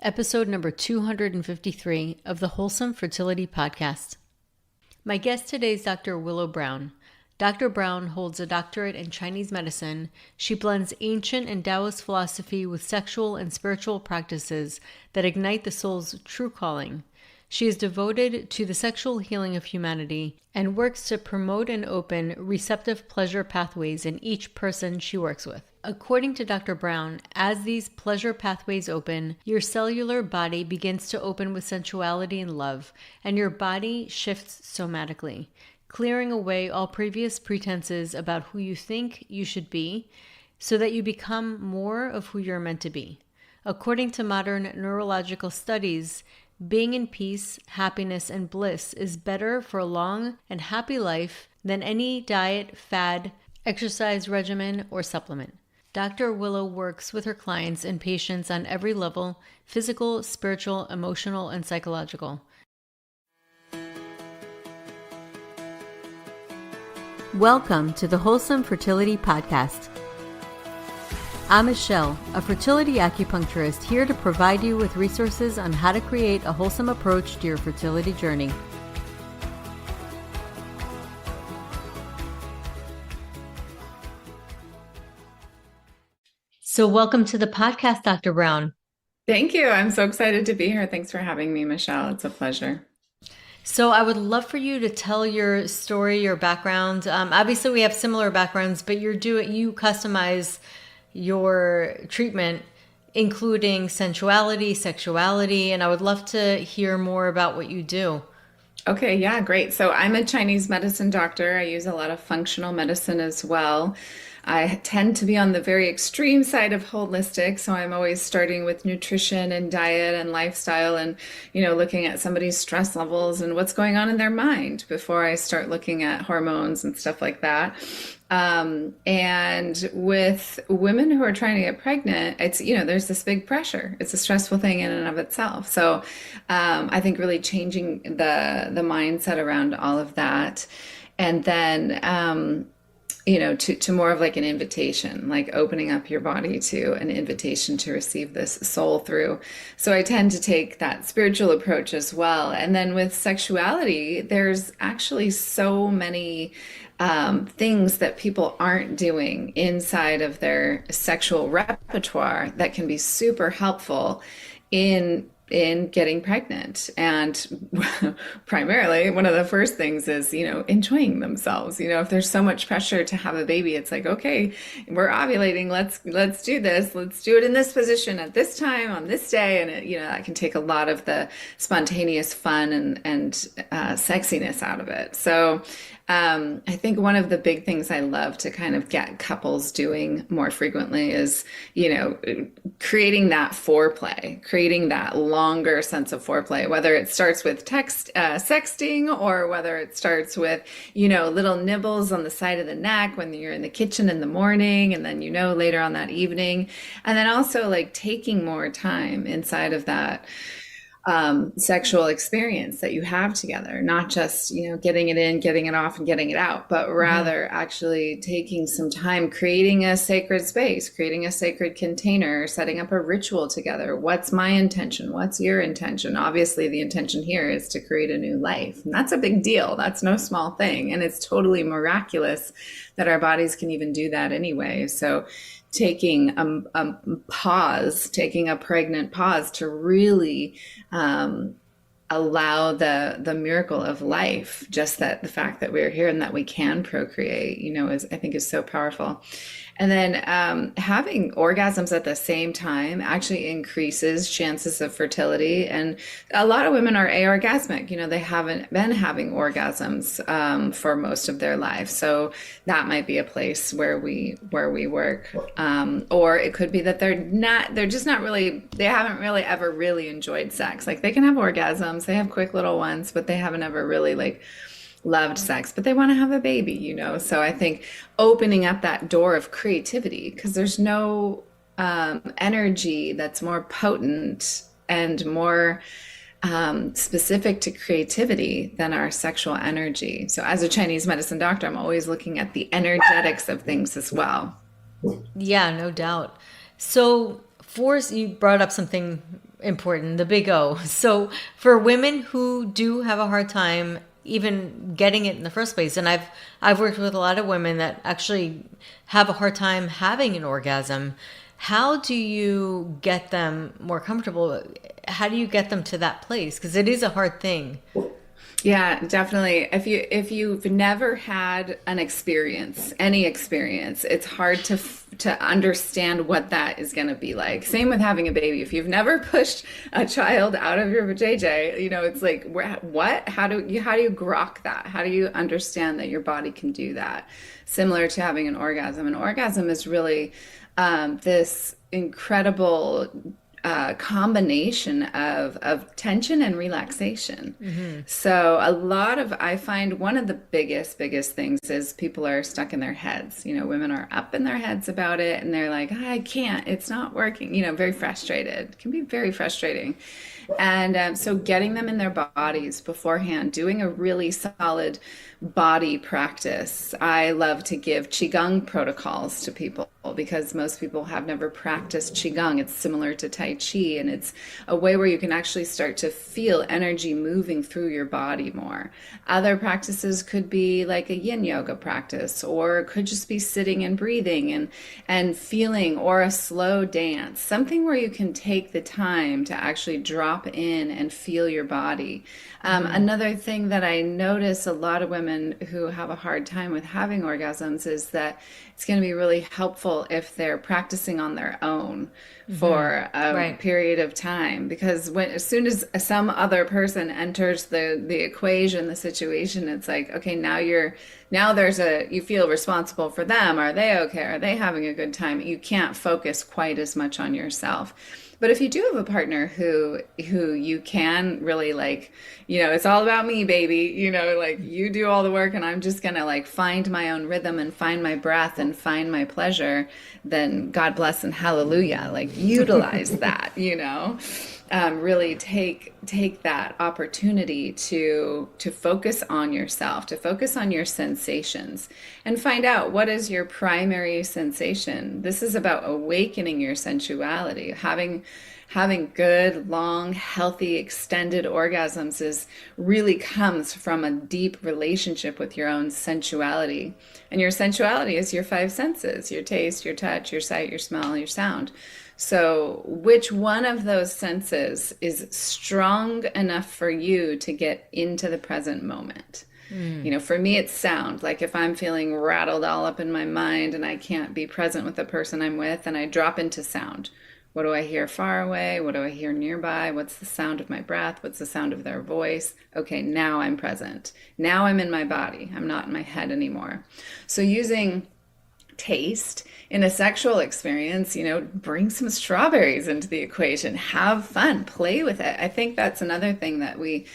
episode number 253 of the Wholesome Fertility Podcast. My guest today is Dr. Willow Brown. Dr. Brown holds a doctorate in Chinese medicine. She blends ancient and Taoist philosophy with sexual and spiritual practices that ignite the soul's true calling. She is devoted to the sexual healing of humanity and works to promote and open receptive pleasure pathways in each person she works with. According to Dr. Brown, as these pleasure pathways open, your cellular body begins to open with sensuality and love, and your body shifts somatically, clearing away all previous pretenses about who you think you should be so that you become more of who you're meant to be. According to modern neurological studies, being in peace, happiness, and bliss is better for a long and happy life than any diet, fad, exercise regimen, or supplement. Dr. Willow works with her clients and patients on every level: physical, spiritual, emotional, and psychological. Welcome to the Wholesome Fertility Podcast. I'm Michelle, a fertility acupuncturist, here to provide you with resources on how to create a wholesome approach to your fertility journey. So welcome to the podcast, Dr. Brown. Thank you. I'm so excited to be here. Thanks for having me, Michelle. It's a pleasure. So I would love for you to tell your story, your background. Obviously, we have similar backgrounds, but you customize your treatment, including sensuality, sexuality, and I would love to hear more about what you do. Okay, yeah, great. So I'm a Chinese medicine doctor. I use a lot of functional medicine as well. I tend to be on the very extreme side of holistic, so I'm always starting with nutrition and diet and lifestyle and, looking at somebody's stress levels and what's going on in their mind before I start looking at hormones and stuff like that. And with women who are trying to get pregnant, it's, there's this big pressure. It's a stressful thing in and of itself. So, I think really changing the mindset around all of that. And then, to more of like an invitation, like opening up your body to an invitation to receive this soul through. So I tend to take that spiritual approach as well. And then with sexuality, there's actually so many things that people aren't doing inside of their sexual repertoire that can be super helpful in getting pregnant. And primarily one of the first things is, enjoying themselves. If there's so much pressure to have a baby, it's like, okay, we're ovulating. Let's do this. Let's do it in this position at this time on this day. And that can take a lot of the spontaneous fun and sexiness out of it. So I think one of the big things I love to kind of get couples doing more frequently is, creating that foreplay, creating that longer sense of foreplay, whether it starts with sexting, or whether it starts with, little nibbles on the side of the neck when you're in the kitchen in the morning, and then, later on that evening. And then also like taking more time inside of that sexual experience that you have together, not just, getting it in, getting it off, and getting it out, but rather actually taking some time, creating a sacred space, creating a sacred container, setting up a ritual together. What's my intention? What's your intention? Obviously, the intention here is to create a new life. And that's a big deal. That's no small thing. And it's totally miraculous that our bodies can even do that anyway. So taking a pause, taking a pregnant pause to really allow the miracle of life, just that the fact that we're here and that we can procreate, I think is so powerful. And then having orgasms at the same time actually increases chances of fertility. And a lot of women are aorgasmic. They haven't been having orgasms for most of their life. So that might be a place where we work. Or it could be that they haven't really ever really enjoyed sex. Like they can have orgasms, they have quick little ones, but they haven't ever really loved sex, but they want to have a baby, So I think opening up that door of creativity, because there's no energy that's more potent and more specific to creativity than our sexual energy. So as a Chinese medicine doctor, I'm always looking at the energetics of things as well. Yeah, no doubt. So you brought up something important, the big O. So for women who do have a hard time even getting it in the first place, and I've worked with a lot of women that actually have a hard time having an orgasm. How do you get them more comfortable? How do you get them to that place? Because it is a hard thing. Yeah, definitely. If you've never had an experience, any experience, it's hard to understand what that is going to be like. Same with having a baby. If you've never pushed a child out of your vajayjay, it's like what? How do you grok that? How do you understand that your body can do that? Similar to having an orgasm. An orgasm is really this incredible combination of tension and relaxation. So I find one of the biggest things is people are stuck in their heads. Women are up in their heads about it and they're like, I can't, it's not working, very frustrated. It can be very frustrating. And so getting them in their bodies beforehand, doing a really solid body practice. I love to give Qigong protocols to people because most people have never practiced Qigong. It's similar to Tai Chi, and it's a way where you can actually start to feel energy moving through your body more. Other practices could be like a yin yoga practice, or it could just be sitting and breathing and feeling, or a slow dance, something where you can take the time to actually drop in and feel your body. Another thing that I notice a lot of women who have a hard time with having orgasms is that it's going to be really helpful if they're practicing on their own for a Right. period of time, because as soon as some other person enters the equation, the situation, it's like, okay, now you feel responsible for them. Are they okay? Are they having a good time? You can't focus quite as much on yourself. But if you do have a partner who you can really like, it's all about me, baby, like you do all the work and I'm just gonna like find my own rhythm and find my breath and find my pleasure, then God bless and hallelujah. Like utilize that. Really take that opportunity to focus on yourself, to focus on your sensations, and find out what is your primary sensation. This is about awakening your sensuality. Having good, long, healthy, extended orgasms really comes from a deep relationship with your own sensuality. And your sensuality is your five senses: your taste, your touch, your sight, your smell, your sound. So, which one of those senses is strong enough for you to get into the present moment? For me, it's sound. Like if I'm feeling rattled all up in my mind and I can't be present with the person I'm with, and I drop into sound. What do I hear far away? What do I hear nearby? What's the sound of my breath? What's the sound of their voice? Okay, now I'm present. Now I'm in my body. I'm not in my head anymore. So using taste in a sexual experience, bring some strawberries into the equation, have fun, play with it. I think that's another thing that we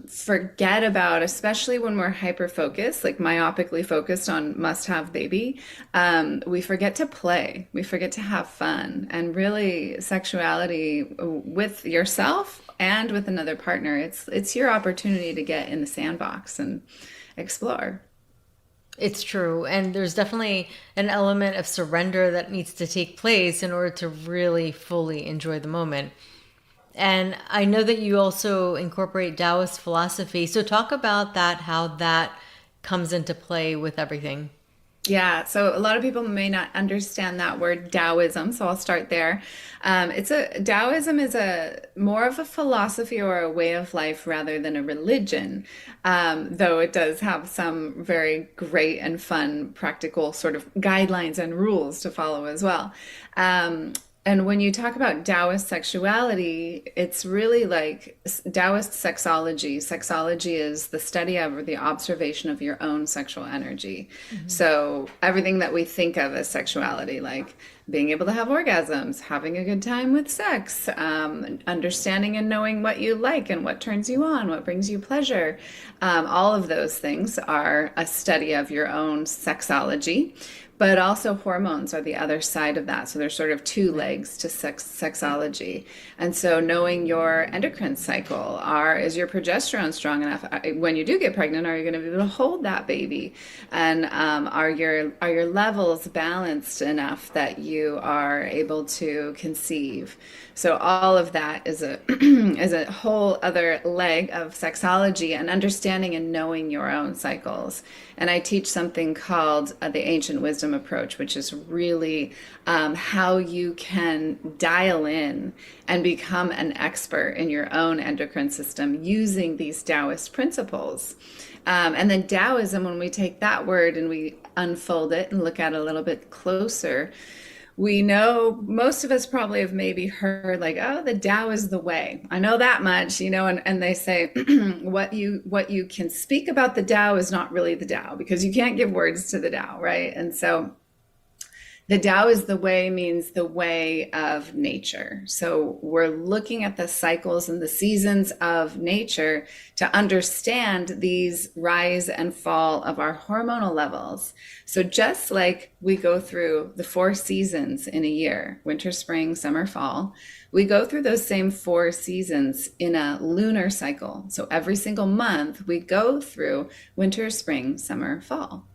forget about, especially when we're hyper focused, like myopically focused on must have baby. We forget to play, we forget to have fun, and really sexuality with yourself and with another partner, it's your opportunity to get in the sandbox and explore. It's true. And there's definitely an element of surrender that needs to take place in order to really fully enjoy the moment. And I know that you also incorporate Taoist philosophy. So talk about that, how that comes into play with everything. Yeah, so a lot of people may not understand that word Taoism, so I'll start there. Taoism is a more of a philosophy or a way of life rather than a religion, though it does have some very great and fun practical sort of guidelines and rules to follow as well. And when you talk about Taoist sexuality, it's really like Taoist sexology. Sexology is the study of or the observation of your own sexual energy. So everything that we think of as sexuality, like being able to have orgasms, having a good time with sex, understanding and knowing what you like and what turns you on, what brings you pleasure, all of those things are a study of your own sexology. But also hormones are the other side of that. So there's sort of two legs to sexology. And so knowing your endocrine cycle, is your progesterone strong enough? When you do get pregnant, are you going to be able to hold that baby? And are your levels balanced enough that you are able to conceive? So all of that is a is a whole other leg of sexology and understanding and knowing your own cycles. And I teach something called the ancient wisdom approach, which is really how you can dial in and become an expert in your own endocrine system using these Taoist principles. And then Taoism, when we take that word and we unfold it and look at it a little bit closer, we know most of us probably have maybe heard like, oh, the Tao is the way. I know that much, and they say what you can speak about the Tao is not really the Tao because you can't give words to the Tao, right? And so the Tao is the way means the way of nature. So we're looking at the cycles and the seasons of nature to understand these rise and fall of our hormonal levels. So just like we go through the 4 seasons in a year, winter, spring, summer, fall, we go through those same 4 seasons in a lunar cycle. So every single month we go through winter, spring, summer, fall.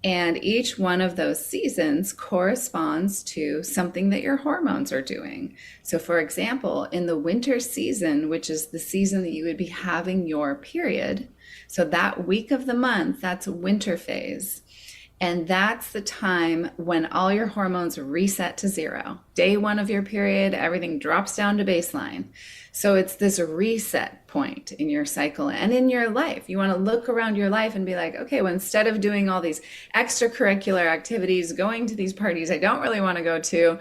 And each one of those seasons corresponds to something that your hormones are doing. So, for example, in the winter season, which is the season that you would be having your period, so that week of the month, that's winter phase. And that's the time when all your hormones reset to zero. Day one of your period, everything drops down to baseline. So it's this reset point in your cycle and in your life. You want to look around your life and be like, okay, well, instead of doing all these extracurricular activities, going to these parties I don't really want to go to,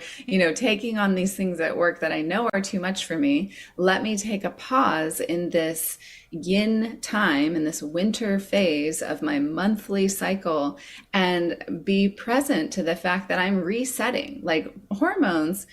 taking on these things at work that I know are too much for me, let me take a pause in this yin time, in this winter phase of my monthly cycle, and be present to the fact that I'm resetting. Like hormones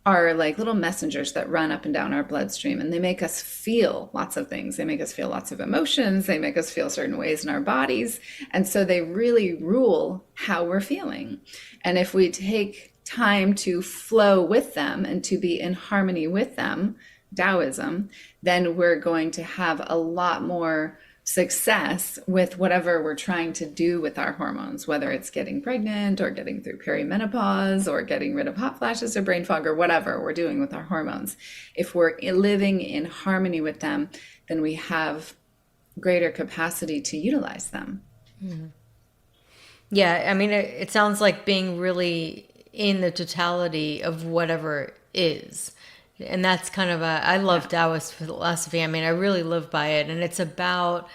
are like little messengers that run up and down our bloodstream, and they make us feel lots of things. They make us feel lots of emotions. They make us feel certain ways in our bodies. And so they really rule how we're feeling. And if we take time to flow with them and to be in harmony with them, Taoism, then we're going to have a lot more success with whatever we're trying to do with our hormones, whether it's getting pregnant or getting through perimenopause or getting rid of hot flashes or brain fog or whatever we're doing with our hormones. If we're living in harmony with them, then we have greater capacity to utilize them. Yeah, I mean, it sounds like being really in the totality of whatever is. And that's kind of I love Taoist philosophy. I mean, I really live by it. And it's about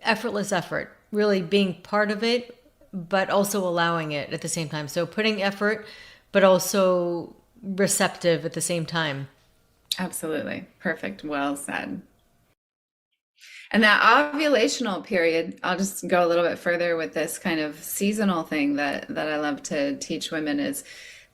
effortless effort, really being part of it, but also allowing it at the same time. So putting effort, but also receptive at the same time. Absolutely. Perfect. Well said. And that ovulational period, I'll just go a little bit further with this kind of seasonal thing that I love to teach women is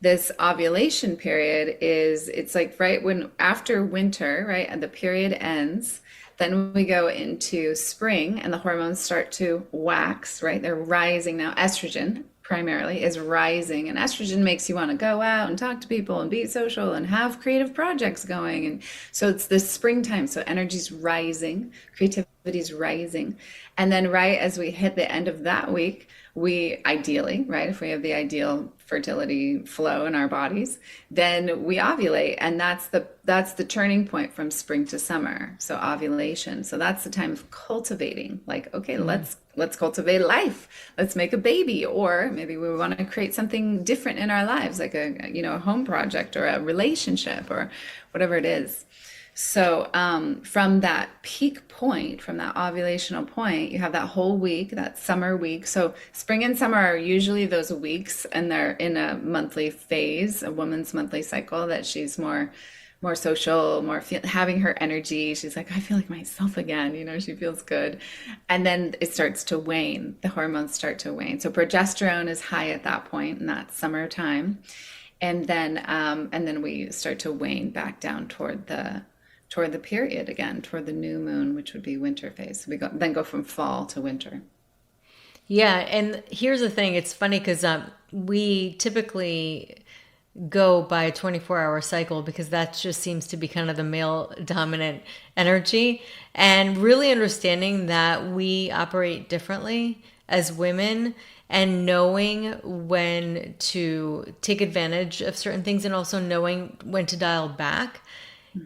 this ovulation period is it's like right when after winter, right, and the period ends, then we go into spring and the hormones start to wax, right? They're rising now. Estrogen primarily is rising, and estrogen makes you want to go out and talk to people and be social and have creative projects going. And so it's this springtime. So energy's rising, creativity's rising. And then right as we hit the end of that week, we ideally, right, if we have the ideal fertility flow in our bodies, then we ovulate, and that's the turning point from spring to summer. So ovulation. So that's the time of cultivating. Like, okay, let's cultivate life. Let's make a baby, or maybe we want to create something different in our lives, like a home project or a relationship or whatever it is. So from that peak point, from that ovulational point, you have that whole week, that summer week. So spring and summer are usually those weeks, and they're in a monthly phase, a woman's monthly cycle, that she's more social, having her energy. She's like, I feel like myself again. She feels good. And then it starts to wane. The hormones start to wane. So progesterone is high at that point in that summertime. And then we start to wane back down toward the period again, toward the new moon, which would be winter phase. So we then go from fall to winter. Yeah, and here's the thing. It's funny because we typically go by a 24-hour cycle because that just seems to be kind of the male dominant energy. And really understanding that we operate differently as women and knowing when to take advantage of certain things and also knowing when to dial back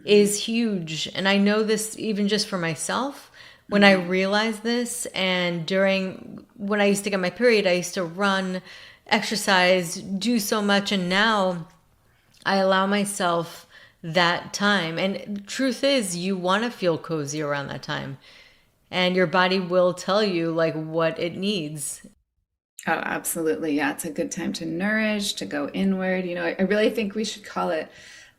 is huge. And I know this even just for myself. When I realized this, and when I used to get my period, I used to run, exercise, do so much, and now I allow myself that time. And the truth is, you want to feel cozy around that time. And your body will tell you like what it needs. Oh, absolutely. Yeah, it's a good time to nourish, to go inward. I really think we should call it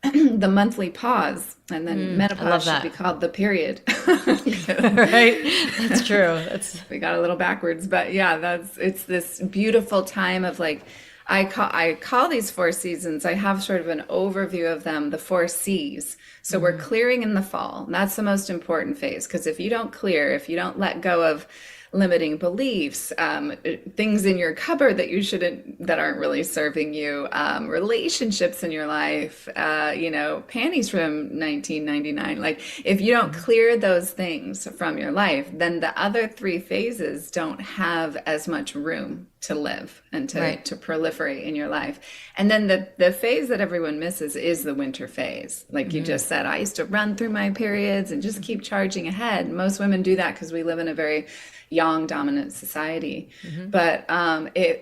the monthly pause, and then I love menopause should be that. called the period. Right? That's true. That's We got a little backwards, but yeah, it's this beautiful time of like I call these four seasons. I have sort of an overview of them, the four C's. So we're clearing in the fall. And that's the most important phase, because if you don't clear, if you don't let go of limiting beliefs, things in your cupboard that aren't really serving you, relationships in your life, panties from 1999. Like if you don't clear those things from your life, then the other three phases don't have as much room to live and right. to proliferate in your life. And then the phase that everyone misses is the winter phase. Like you just said, I used to run through my periods and just keep charging ahead. Most women do that because we live in a very yang dominant society. But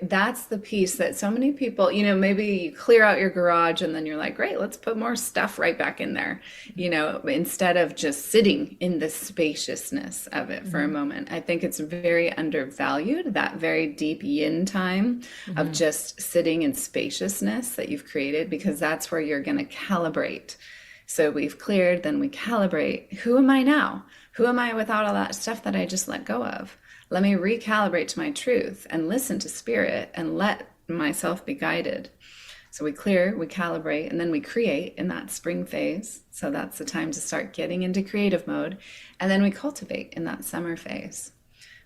that's the piece that so many people, maybe you clear out your garage and then you're like, great, let's put more stuff right back in there, instead of just sitting in the spaciousness of it for a moment. I think it's very undervalued, that very deep yin time of just sitting in spaciousness that you've created, because that's where you're going to calibrate. So we've cleared, then we calibrate. Who am I now? Who am I without all that stuff that I just let go of? Let me recalibrate to my truth and listen to spirit and let myself be guided. So we clear, we calibrate, and then we create in that spring phase. So that's the time to start getting into creative mode. And then we cultivate in that summer phase.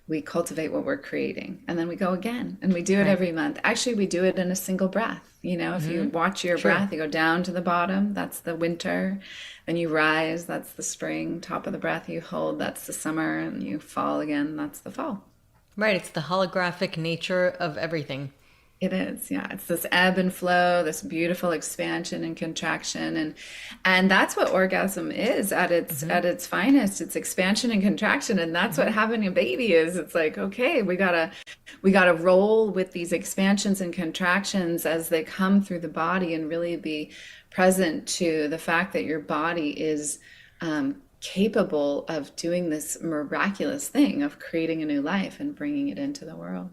We cultivate what we're creating, and then we go again, and we do it Right. every month. Actually, we do it in a single breath. If you watch your True. breath, you go down to the bottom, that's the winter. Then you rise, that's the spring. Top of the breath you hold, that's the summer. And you fall again, that's the fall. Right. It's the holographic nature of everything. It is, yeah. It's this ebb and flow, this beautiful expansion and contraction, and that's what orgasm is at its finest. It's expansion and contraction, and that's what having a baby is. It's like, okay, we gotta roll with these expansions and contractions as they come through the body, and really be present to the fact that your body is capable of doing this miraculous thing of creating a new life and bringing it into the world.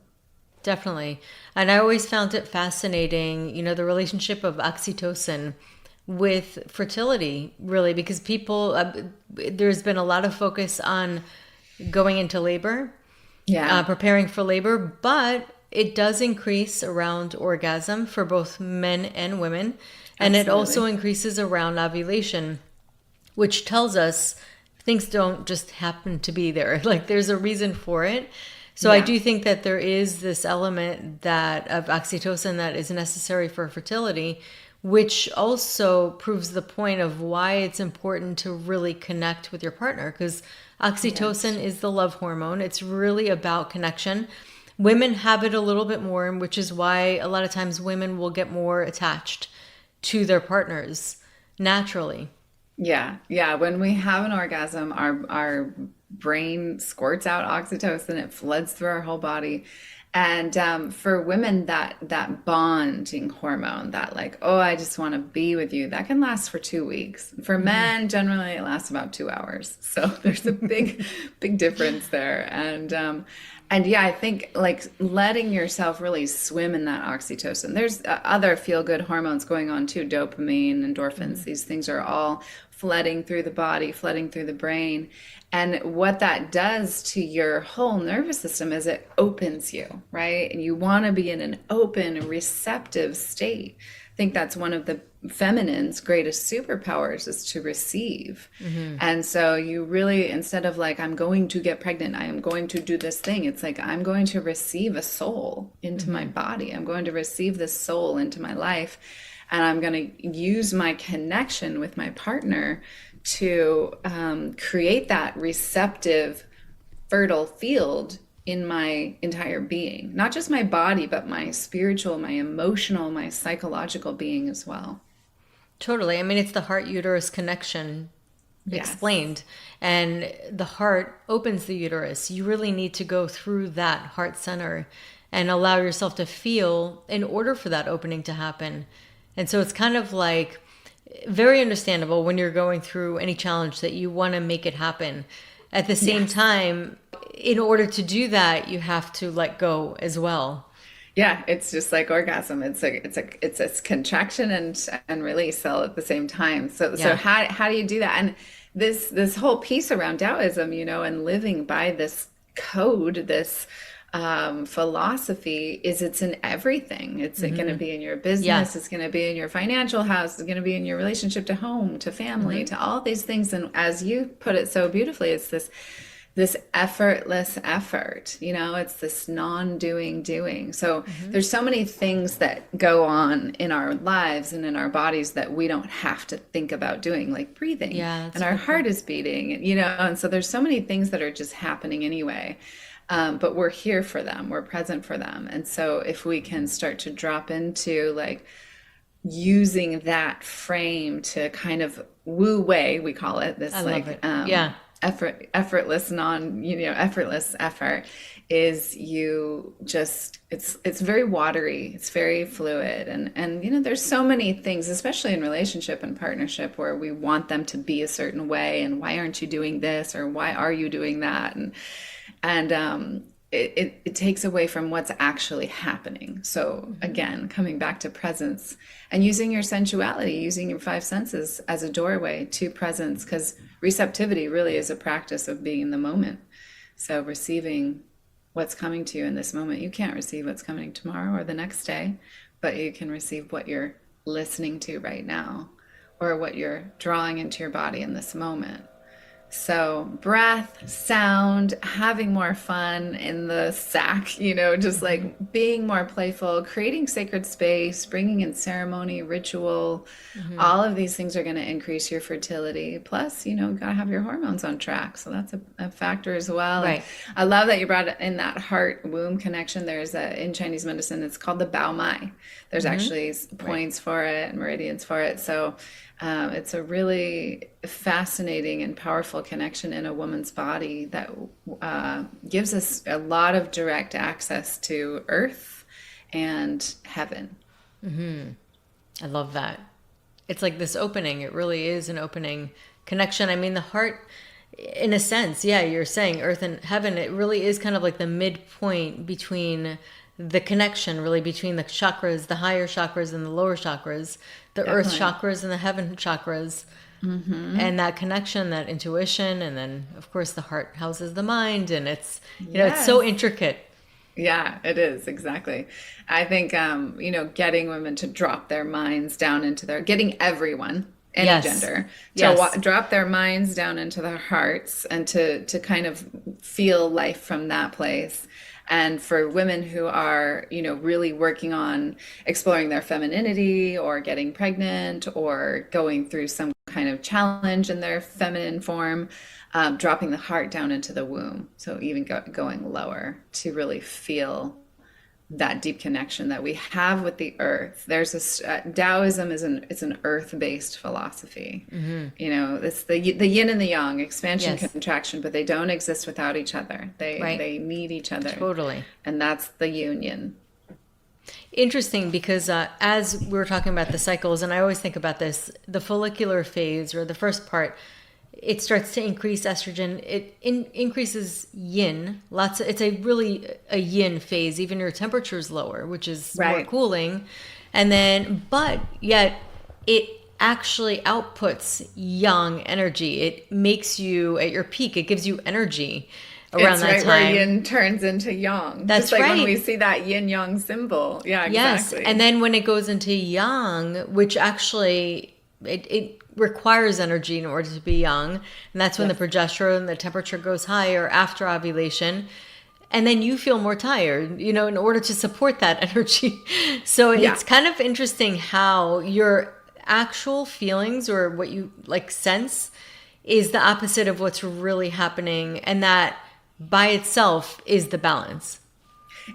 Definitely. And I always found it fascinating, the relationship of oxytocin with fertility, really, because there's been a lot of focus on going into labor, Yeah, preparing for labor, but it does increase around orgasm for both men and women. And it also absolutely. increases around ovulation, which tells us things don't just happen to be there. Like there's a reason for it. So I Yeah. do think that there is this element that of oxytocin that is necessary for fertility, which also proves the point of why it's important to really connect with your partner, because Yes. oxytocin is the love hormone. It's really about connection. Women have it a little bit more, which is why a lot of times women will get more attached to their partners naturally. Yeah. Yeah. When we have an orgasm, our brain squirts out oxytocin. It floods through our whole body. And for women, that bonding hormone, that like, oh, I just want to be with you, that can last for 2 weeks. For men, generally, it lasts about 2 hours. So there's a big difference there. And yeah, I think like letting yourself really swim in that oxytocin. There's other feel-good hormones going on too, dopamine, endorphins. These things are all flooding through the body, flooding through the brain. And what that does to your whole nervous system is it opens you, right? And you want to be in an open, receptive state. I think that's one of the feminine's greatest superpowers is to receive. And so you really, instead of like, I'm going to get pregnant, I am going to do this thing, it's like, I'm going to receive a soul into my body. I'm going to receive this soul into my life. And I'm going to use my connection with my partner to create that receptive, fertile field in my entire being, not just my body, but my spiritual, my emotional, my psychological being as well. Totally. I mean, it's the heart uterus connection Yes. explained, and the heart opens the uterus. You really need to go through that heart center and allow yourself to feel in order for that opening to happen. And so it's kind of like very understandable when you're going through any challenge that you want to make it happen. At the same Yes. time, in order to do that, you have to let go as well. Yeah, it's just like orgasm. It's a contraction and release all at the same time. So Yeah. how do you do that? And this whole piece around Taoism, and living by this code, this philosophy is it's in everything. It's going to be in your Yeah. business. It's going to be in your financial house. It's going to be in your relationship to home, to family, to all these things. And as you put it so beautifully, it's this effortless effort, it's this non-doing doing. So there's so many things that go on in our lives and in our bodies that we don't have to think about doing, like breathing, Yeah, that's and a our good point. heart is beating, and so there's so many things that are just happening anyway. But we're here for them, we're present for them. And so if we can start to drop into like using that frame to kind of woo way, we call it I this love like it. Yeah. effortless effortless effort, is you just it's very watery, it's very fluid, and there's so many things, especially in relationship and partnership, where we want them to be a certain way, and why aren't you doing this, or why are you doing that, and it takes away from what's actually happening. So again, coming back to presence and using your sensuality, using your five senses as a doorway to presence, because receptivity really is a practice of being in the moment. So receiving what's coming to you in this moment. You can't receive what's coming tomorrow or the next day, but you can receive what you're listening to right now, or what you're drawing into your body in this moment. So, breath, sound, having more fun in the sack, just like being more playful, creating sacred space, bringing in ceremony, ritual. All of these things are going to increase your fertility. Plus, got to have your hormones on track. So, that's a factor as well. And Right. I love that you brought in that heart womb connection. In Chinese medicine, it's called the Bao Mai. There's actually Right. points for it and meridians for it. So, it's a really fascinating and powerful connection in a woman's body that gives us a lot of direct access to earth and heaven. I love that. It's like this opening. It really is an opening connection. I mean, the heart, in a sense, yeah, you're saying earth and heaven, it really is kind of like the midpoint between the connection, really, between the chakras, the higher chakras and the lower chakras, the earth Definitely. chakras and the heaven chakras. And that connection, that intuition, and then, of course, the heart houses the mind. And it's so Yes. intricate. Yeah, it is exactly. I think getting women to drop their minds down into getting everyone, any Yes. gender, to Yes. drop their minds down into their hearts, and to kind of feel life from that place. And for women who are, really working on exploring their femininity, or getting pregnant, or going through some kind of challenge in their feminine form, dropping the heart down into the womb. So even going lower to really feel that deep connection that we have with the earth. Taoism is an earth-based philosophy. It's the yin and the yang, expansion, Yes. contraction, but they don't exist without each other. They Right. they need each other, Totally. and that's the union. Interesting because as we were talking about the cycles, and I always think about this, the follicular phase or the first part, it starts to increase estrogen. It increases yin. It's a really a yin phase. Even your temperature is lower, which is more Right. cooling. And then, but yet it actually outputs yang energy. It makes you at your peak. It gives you energy around It's that right where time. yin turns into yang. Just That's like when we right. see that yin yang symbol. Yeah, Yes, and exactly. then when it goes into yang, which actually it requires energy in order to be young, and that's when the Yes. progesterone, the temperature goes higher after ovulation, and then you feel more tired, in order to support that energy. So Yeah. it's kind of interesting how your actual feelings or what you like sense is the opposite of what's really happening, and that by itself is the balance.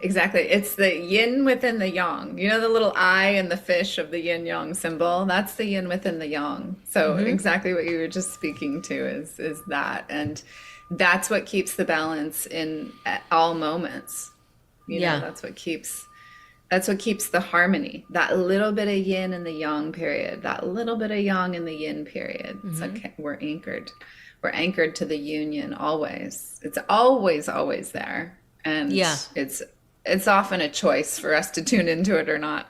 Exactly. It's the yin within the yang. You know the little eye and the fish of the yin yang symbol? That's the yin within the yang. So exactly what you were just speaking to is that. And that's what keeps the balance in at all moments. You know, Yeah. that's what keeps the harmony. That little bit of yin in the yang period, that little bit of yang in the yin period. It's like we're anchored. We're anchored to the union always. It's always, always there. And Yeah. it's often a choice for us to tune into it or not.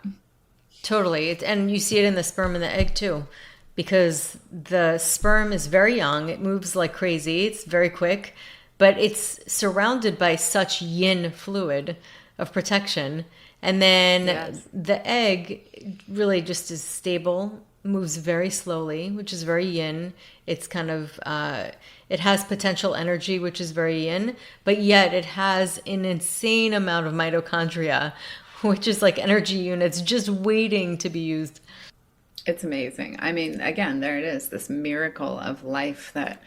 Totally. And you see it in the sperm and the egg too, because the sperm is very young. It moves like crazy. It's very quick, but it's surrounded by such yin fluid of protection. And then Yes. the egg really just is stable, moves very slowly, which is very yin. It's kind of, it has potential energy, which is very yin, but yet it has an insane amount of mitochondria, which is like energy units just waiting to be used. It's amazing. I mean, again, there it is, this miracle of life that,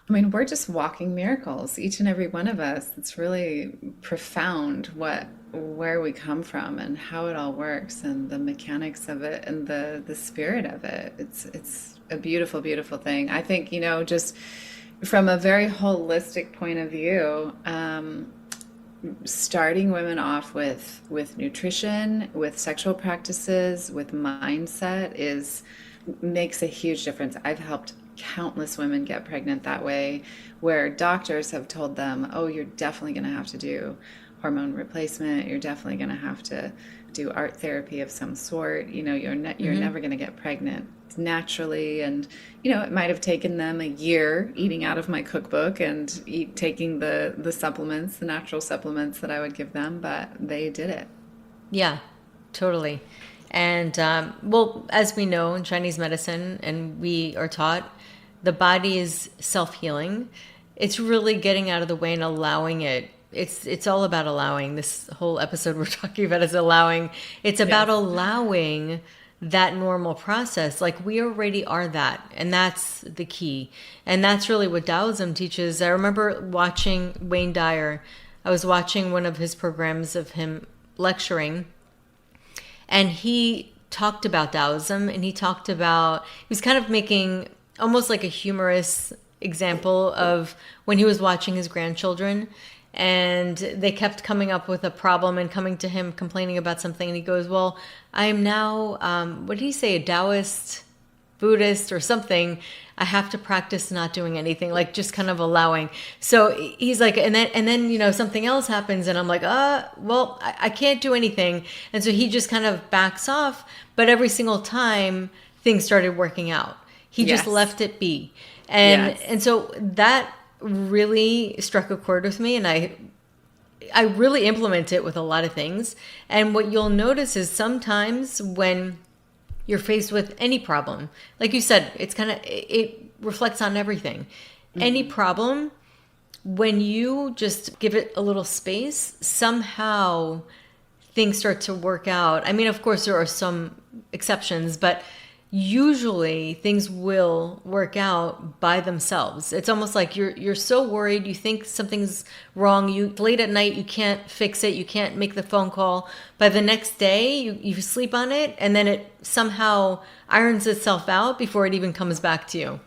I mean, we're just walking miracles, each and every one of us. It's really profound where we come from and how it all works and the mechanics of it and the spirit of it. It's a beautiful, beautiful thing. I think, you know, just from a very holistic point of view, starting women off with nutrition, with sexual practices, with mindset is makes a huge difference. I've helped countless women get pregnant that way, where doctors have told them, "Oh, you're definitely going to have to do hormone replacement. You're definitely going to have to do art therapy of some sort. You know, you're never going to get pregnant naturally." And you know, it might have taken them a year eating out of my cookbook and taking the supplements, the natural supplements that I would give them, but they did it. Yeah, totally. And well, as we know in Chinese medicine, and we are taught, the body is self-healing. It's really getting out of the way and allowing it. It's all about allowing. This whole episode we're talking about is allowing. It's about Yes. allowing that normal process. Like we already are that, and that's the key. And that's really what Taoism teaches. I remember watching Wayne Dyer. I was watching one of his programs of him lecturing, and he talked about Taoism, and he was kind of making almost like a humorous example of when he was watching his grandchildren and they kept coming up with a problem and coming to him complaining about something. And he goes, well, I am now, what did he say, a Taoist, Buddhist or something. I have to practice not doing anything, like just kind of allowing. So he's like, and then, you know, something else happens and I'm like, well, I can't do anything. And so he just kind of backs off. But every single time things started working out, he just Yes. left it be. Yes. And so that really struck a chord with me. And I really implement it with a lot of things. And what you'll notice is sometimes when you're faced with any problem, like you said, it reflects on everything. Any problem, when you just give it a little space, somehow things start to work out. I mean, of course, there are some exceptions, but usually things will work out by themselves. It's almost like you're so worried, you think something's wrong, you late at night, you can't fix it, you can't make the phone call. By the next day, you sleep on it, and then it somehow irons itself out before it even comes back to you.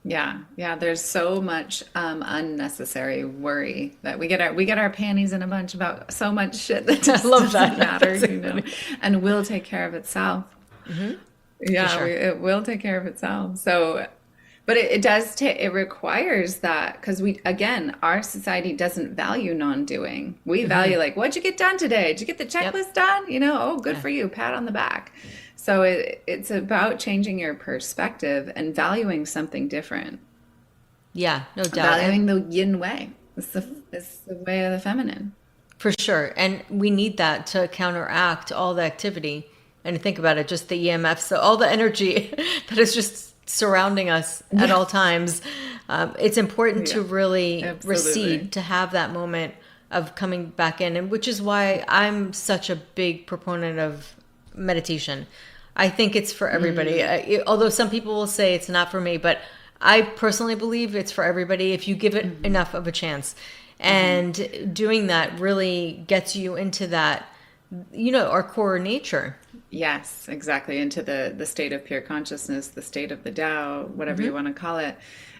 Yeah, yeah. There's so much unnecessary worry that we get our panties in a bunch about so much shit that I just love doesn't that. matter, That's so you know, funny. and will take care of itself. For Yeah, sure. it will take care of itself. So, but it does take, it requires that because we, again, our society doesn't value non-doing. We value like, what'd you get done today? Did you get the Yep. checklist done? You know, oh, good Yeah. for you, pat on the back. So it's about changing your perspective and valuing something different, Yeah, no doubt. And valuing the yin way. It's the way of the feminine. for sure. And we need that to counteract all the activity. And think about it, just the EMF, so all the energy that is just surrounding us at Yeah, all times. It's important yeah, to really absolutely. recede, to have that moment of coming back in. And which is why I'm such a big proponent of meditation. I think it's for everybody. Although some people will say it's not for me, but I personally believe it's for everybody if you give it enough of a chance. And doing that really gets you into that, our core nature. Yes, exactly. Into the state of pure consciousness, the state of the Tao, whatever you want to call it.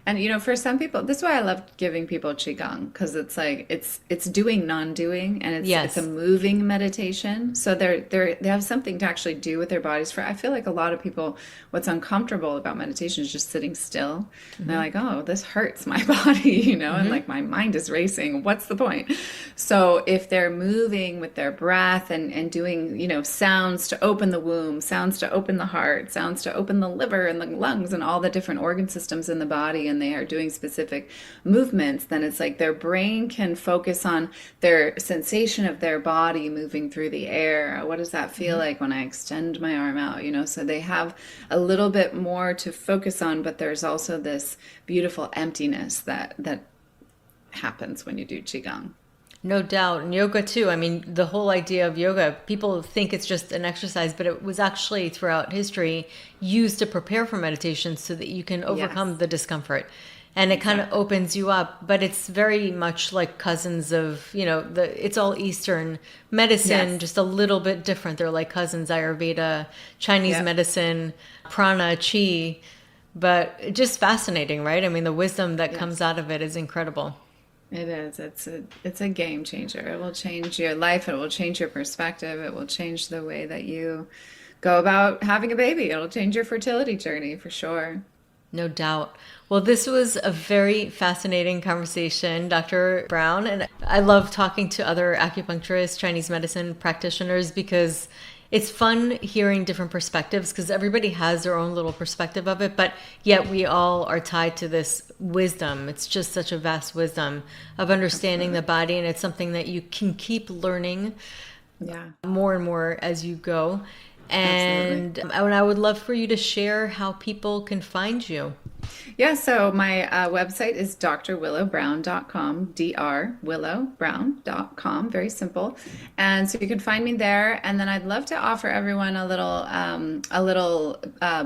And for some people, this is why I love giving people qigong, because it's like it's doing non-doing, and it's a Yes. moving meditation. So they have something to actually do with their bodies. I feel like a lot of people, what's uncomfortable about meditation is just sitting still. And they're like, oh, this hurts my body, and like my mind is racing. What's the point? So if they're moving with their breath and doing, sounds to open the womb, sounds to open the heart, sounds to open the liver and the lungs and all the different organ systems in the body, and they are doing specific movements, then it's like their brain can focus on their sensation of their body moving through the air. What does that feel like when I extend my arm out? So they have a little bit more to focus on, but there's also this beautiful emptiness that happens when you do qigong. No doubt. And yoga too. I mean, the whole idea of yoga, people think it's just an exercise, but it was actually throughout history used to prepare for meditation so that you can overcome the discomfort. And it kind of opens you up, but it's very much like cousins of, it's all Eastern medicine, just a little bit different. They're like cousins, Ayurveda, Chinese medicine, prana, chi, but just fascinating, right? I mean, the wisdom that comes out of it is incredible. It is. It's a game changer. It will change your life. It will change your perspective. It will change the way that you go about having a baby. It'll change your fertility journey for sure. No doubt. Well, this was a very fascinating conversation, Dr. Brown. And I love talking to other acupuncturists, Chinese medicine practitioners, because it's fun hearing different perspectives, because everybody has their own little perspective of it, but yet we all are tied to this wisdom. It's just such a vast wisdom of understanding the body, and it's something that you can keep learning more and more as you go. And I would love for you to share how people can find you. Yeah, so my website is drwillowbrown.com, drwillowbrown.com, very simple. And so you can find me there. And then I'd love to offer everyone a little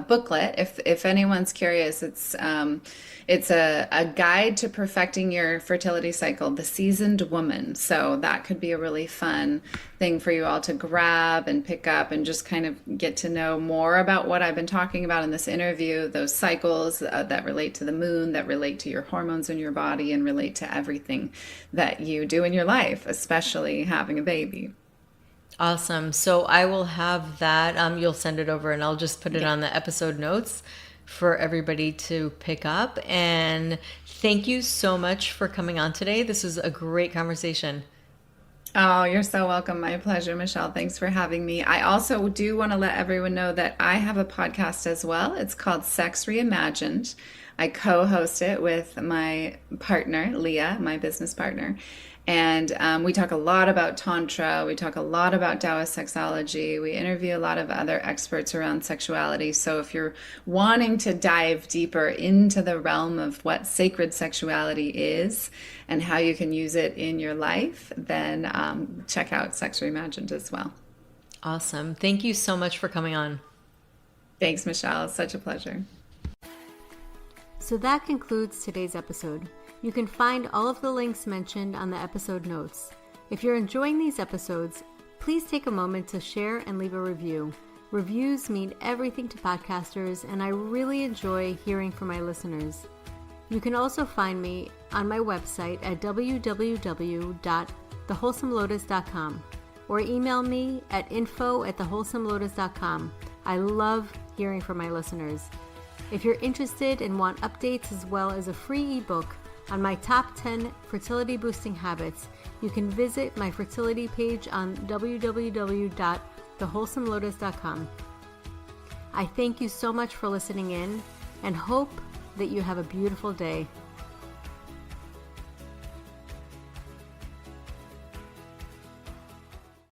booklet. If anyone's curious, it's a guide to perfecting your fertility cycle, The Seasoned Woman. So that could be a really fun thing for you all to grab and pick up and just kind of get to know more about what I've been talking about in this interview, those cycles that relate to the moon, that relate to your hormones in your body, and relate to everything that you do in your life, especially having a baby. Awesome. So I will have that. You'll send it over, and I'll just put it on the episode notes for everybody to pick up. And thank you so much for coming on today. This was a great conversation. Oh, you're so welcome. My pleasure, Michelle. Thanks for having me. I also do want to let everyone know that I have a podcast as well. It's called Sex Reimagined. I co-host it with my partner, Leah, my business partner. And we talk a lot about Tantra. We talk a lot about Taoist sexology. We interview a lot of other experts around sexuality. So if you're wanting to dive deeper into the realm of what sacred sexuality is and how you can use it in your life, then check out Sex Reimagined as well. Awesome. Thank you so much for coming on. Thanks, Michelle. It's such a pleasure. So that concludes today's episode. You can find all of the links mentioned on the episode notes. If you're enjoying these episodes, please take a moment to share and leave a review. Reviews mean everything to podcasters, and I really enjoy hearing from my listeners. You can also find me on my website at www.thewholesomelotus.com or email me at info@thewholesomelotus.com. I love hearing from my listeners. If you're interested and want updates as well as a free ebook on my top 10 fertility boosting habits, you can visit my fertility page on www.thewholesomelotus.com. I thank you so much for listening in and hope that you have a beautiful day.